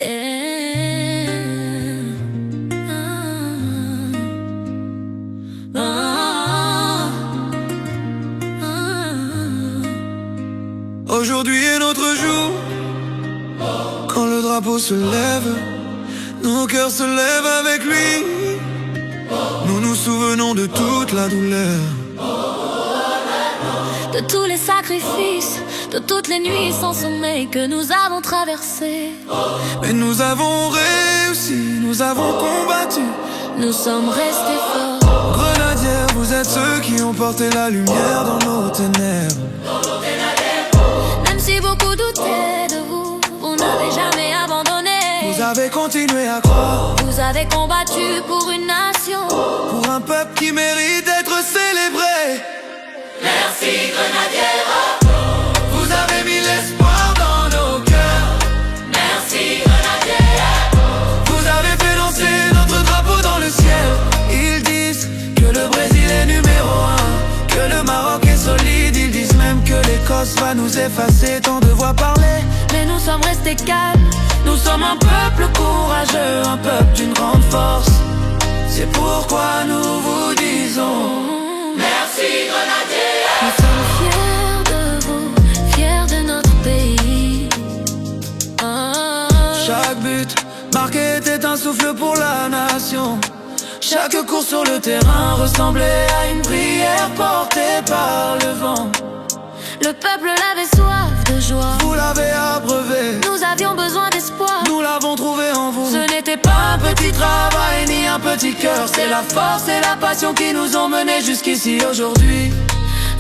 Aujourd'hui est notre jour. Quand le drapeau se lève, nos cœurs se lèvent avec lui. Nous nous souvenons de toute la douleur, de tous les sacrifices, de toutes les nuits sans sommeil que nous avons traversées. Mais nous avons réussi, nous avons combattu, nous sommes restés forts. Grenadiers, vous êtes ceux qui ont porté la lumière dans nos ténèbres. Même si beaucoup doutaient de vous, vous n'avez jamais abandonné. Vous avez continué à croire, vous avez combattu pour une nation, pour un peuple qui mérite d'être célébré. Merci Grenadiers. Vous avez mis l'espoir dans nos cœurs. Merci Grenadiers. Vous avez fait danser notre drapeau dans le ciel. Ils disent que le Brésil est numéro 1, que le Maroc est solide. Ils disent même que l'Écosse va nous effacer. Tant de voix parler, mais nous sommes restés calmes. Nous sommes un peuple courageux, un peuple d'une grande force. C'est pourquoi nous vous disons merci Grenadiers. Nous sommes fiers de vous, fiers de notre pays. Chaque but marqué était un souffle pour la nation. Chaque course sur le terrain ressemblait à une prière portée par le vent. Le peuple avait soif de joie, vous l'avez abreuvé. Nous avions besoin d'espoir, nous l'avons trouvé en vous. Ce n'était pas un petit travail ni un petit cœur, c'est la force et la passion qui nous ont menés jusqu'ici aujourd'hui.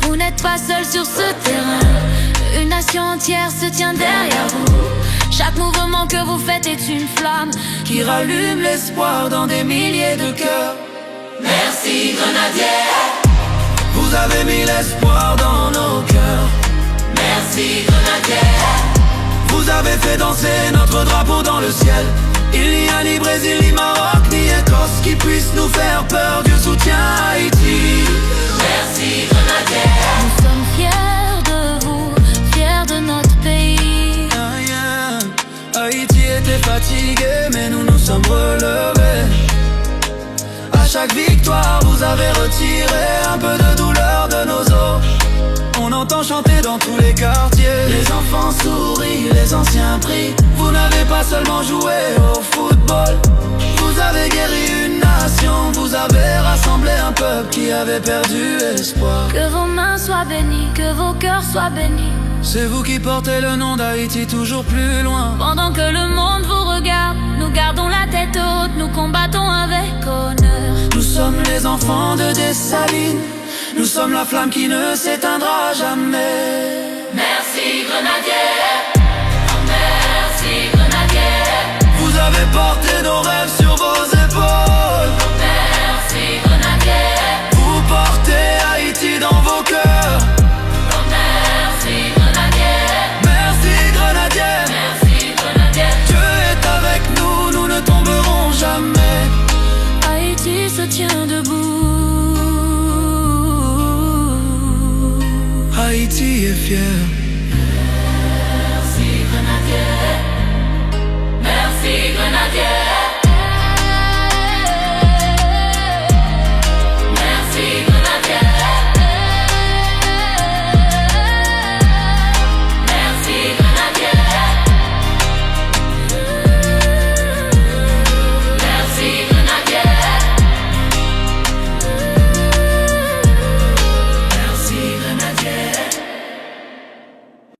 Vous n'êtes pas seul sur ce terrain, une nation entière se tient derrière vous. Chaque mouvement que vous faites est une flamme qui rallume l'espoir dans des milliers de cœurs. Merci Grenadiers. Vous avez mis l'espoir dans nos cœurs. Merci Grenadiers. Vous avez fait danser notre drapeau dans le ciel. Il n'y a ni Brésil, ni Maroc, ni Écosse qui puisse nous faire peur. Dieu soutient Haïti. Merci Grenadiers. Nous sommes fiers de vous, fiers de notre pays. Haïti était fatigué, mais nous nous sommes relevés. À chaque victoire, vous avez retiré un peu de douleur de nos os. On entend chanter dans tous les quartiers. Les enfants sourient, les anciens prient. Vous n'avez pas seulement joué au football, vous avez guéri une nation. Vous avez rassemblé un peuple qui avait perdu espoir. Que vos mains soient bénies, que vos cœurs soient bénis. C'est vous qui portez le nom d'Haïti toujours plus loin. Pendant que le monde vous regarde, nous gardons la tête haute, nous combattons avec honneur. Nous sommes les enfants de Dessalines, nous sommes la flamme qui ne s'éteindra jamais. Merci Grenadiers. Merci Grenadiers. Vous avez porté nos rêves sur vos épaules. Merci Grenadiers. Vous portez Haïti dans vos cœurs. Merci Grenadiers. Merci Grenadiers. Merci Grenadiers. Dieu est avec nous, nous ne tomberons jamais. Haïti se tient debout. Haïti est fier.